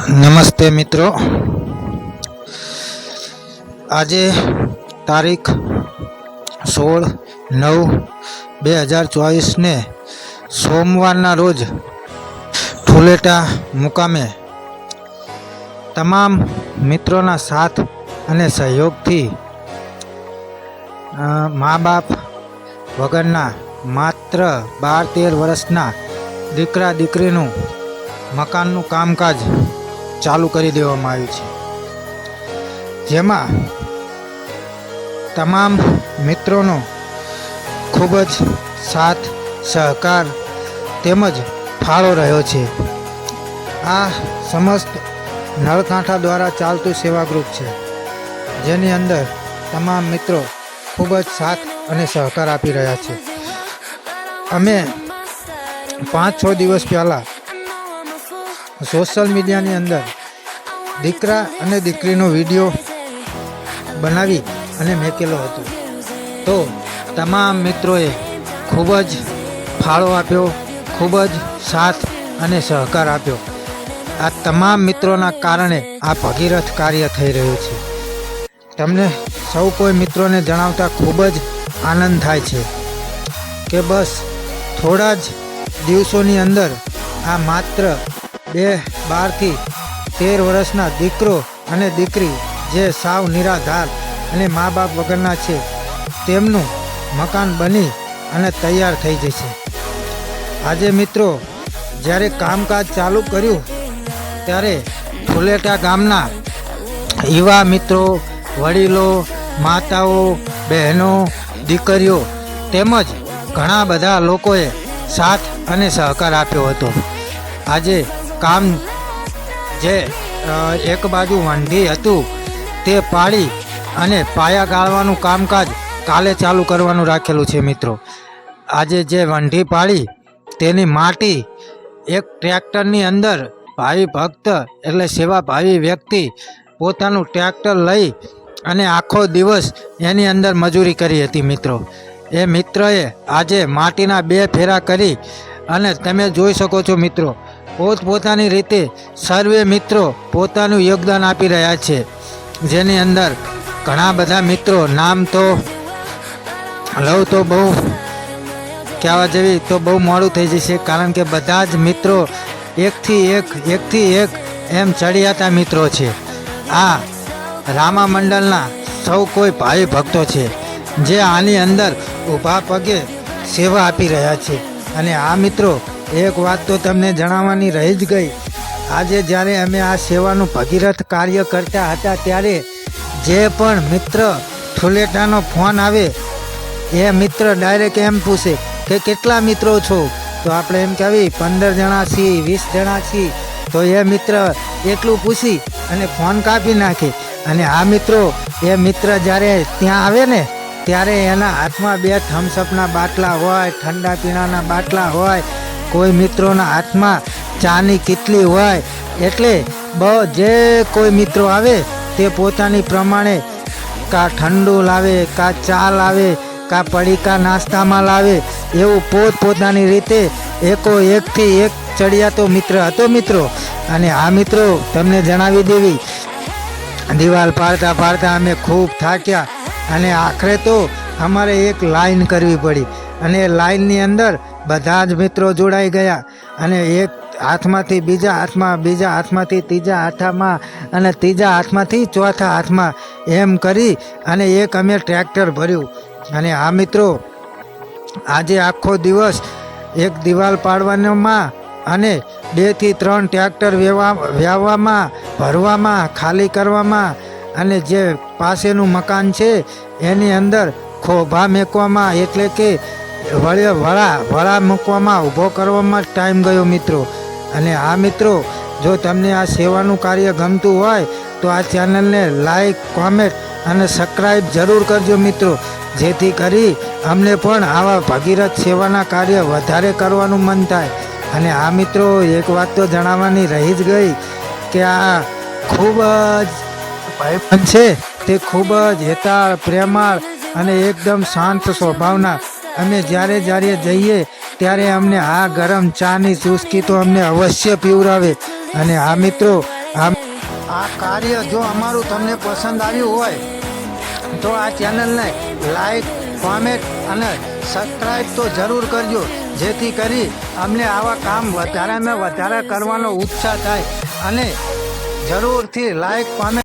નમસ્તે મિત્રો, આજે તારીખ 16/9/2024 ને સોમવારના રોજ ઠુલેટા મુકામે તમામ મિત્રોના સાથ અને સહયોગથી મા બાપ વગરના માત્ર 12-13 વર્ષના દીકરા દીકરીનું મકાનનું કામકાજ ચાલુ કરી દેવામાં આવ્યું છે, જેમાં તમામ મિત્રોનો ખૂબ જ સાથ સહકાર તેમજ ફાળો રહ્યો છે. આ સમસ્ત નળકાંઠા દ્વારા ચાલતું સેવા ગ્રુપ છે, જેની અંદર તમામ મિત્રો ખૂબ જ સાથ અને સહકાર આપી રહ્યા છે. અમે 5-6 દિવસ પહેલાં સોશિયલ મીડિયાની અંદર દીકરા અને દીકરીનો વિડીયો બનાવી અને મેકેલો હતો, તો તમામ મિત્રોએ ખૂબ જ ફાળો આપ્યો, ખૂબ જ સાથ અને સહકાર આપ્યો. આ તમામ મિત્રોના કારણે આ ભગીરથ કાર્ય થઈ રહ્યું છે. તમને સૌ કોઈ મિત્રોને જણાવતા ખૂબ જ આનંદ થાય છે કે બસ થોડા જ દિવસોની અંદર આ માત્ર 12 થી 13 વર્ષના દીકરો અને દીકરી જે સાવ નિરાધાર અને મા બાપ વગરના છે, તેમનું મકાન બની અને તૈયાર થઈ જશે. આજે મિત્રો જ્યારે કામકાજ ચાલુ કર્યું ત્યારે ઠુલેટા ગામના યુવા મિત્રો, વડીલો, માતાઓ, બહેનો, દીકરીઓ તેમજ ઘણા બધા લોકોએ સાથ અને સહકાર આપ્યો હતો. આજે કામ જે એક બાજુ વંઢી હતું તે પાડી અને પાયા ગાળવાનું કામકાજ કાલે ચાલુ કરવાનું રાખેલું છે. મિત્રો આજે જે વંઢી પાડી તેની માટી એક ટ્રેક્ટરની અંદર ભાવિ ભક્ત એટલે સેવાભાવી વ્યક્તિ પોતાનું ટ્રેક્ટર લઈ અને આખો દિવસ એની અંદર મજૂરી કરી હતી. મિત્રો એ મિત્રએ આજે માટીના 2 ફેરા કરી અને તમે જોઈ શકો છો મિત્રો, પોતપોતાની રીતે સર્વે મિત્રો પોતાનું યોગદાન આપી રહ્યા છે, જેની અંદર ઘણા બધા મિત્રો નામ તો લઉં તો બહુ કહેવા જેવી તો બહુ મોડું થઈ જશે, કારણ કે બધા જ મિત્રો એકથી એક એમ ચડિયાતા મિત્રો છે. આ રામા મંડળના સૌ કોઈ ભાવિ ભક્તો છે, જે આની અંદર ઊભા પગે સેવા આપી રહ્યા છે. અને આ મિત્રો એક વાત તો તમને જણાવવાની રહી જ ગઈ. આજે જ્યારે અમે આ સેવાનું ભગીરથ કાર્ય કરતા હતા ત્યારે જે પણ મિત્ર ઠુલેટાનો ફોન આવે એ મિત્ર ડાયરેક્ટ એમ પૂછે કે કેટલા મિત્રો છો, તો આપણે એમ કહેવી 15 જણા છીએ, 20 જણા છીએ, તો એ મિત્ર એટલું પૂછી અને ફોન કાપી નાખે. અને આ મિત્રો એ મિત્ર જ્યારે ત્યાં આવે ને ત્યારે એના હાથમાં 2 થમ્સઅપના બાટલા હોય, ઠંડા પીણાના બાટલા હોય, કોઈ મિત્રોના હાથમાં ચાની કીટલી હોય. એટલે જે કોઈ મિત્રો આવે તે પોતાની પ્રમાણે કાં ઠંડુ લાવે, કાં ચા લાવે, કાં પડીકા નાસ્તામાં લાવે, એવું પોતપોતાની રીતે એકથી એક ચડિયાતો મિત્ર હતો મિત્રો. અને આ મિત્રો તમને જણાવી દેવી, દિવાલ પાડતા અમે ખૂબ થાક્યા અને આખરે તો અમારે એક લાઈન કરવી પડી. અને એ લાઈનની અંદર બધા જ મિત્રો જોડાઈ ગયા અને એક હાથમાંથી બીજા હાથમાં, બીજા હાથમાંથી ત્રીજા હાથમાં અને ત્રીજા હાથમાંથી ચોથા હાથમાં એમ કરી અને એક અમે ટ્રેક્ટર ભર્યું. અને આ મિત્રો આજે આખો દિવસ એક દિવાલ પાડવામાં અને 2 થી 3 ટ્રેક્ટર વ્યાવવામાં, ભરવામાં, ખાલી કરવામાં અને જે પાસેનું મકાન છે એની અંદર ખોભા મૂકવામાં, એટલે કે વળા મૂકવામાં, ઊભો કરવામાં ટાઈમ ગયો મિત્રો. અને આ મિત્રો જો તમને આ સેવાનું કાર્ય ગમતું હોય તો આ ચેનલને લાઈક, કોમેન્ટ અને સબસ્ક્રાઈબ જરૂર કરજો મિત્રો, જેથી કરી અમને પણ આવા ભગીરથ સેવાના કાર્ય વધારે કરવાનું મન થાય. અને આ મિત્રો એક વાત તો જણાવવાની રહી જ ગઈ કે આ ખૂબ જ ભાઈબંધ છે, તે ખૂબ જ હેતાળ, પ્રેમાળ અને એકદમ શાંત સ્વભાવના. અમે જ્યારે જઈએ ત્યારે અમને આ ગરમ ચાની ચૂસકી તો અમને અવશ્ય પીવડાવે. અને આ મિત્રો આ કાર્ય જો અમારું તમને પસંદ આવ્યું હોય તો આ ચેનલને લાઈક, કોમેન્ટ અને સબસ્ક્રાઈબ તો જરૂર કરજો, જેથી કરી અમને આવા કામ વધારેમાં વધારે કરવાનો ઉત્સાહ થાય. અને જરૂરથી લાઈક, કોમેન્ટ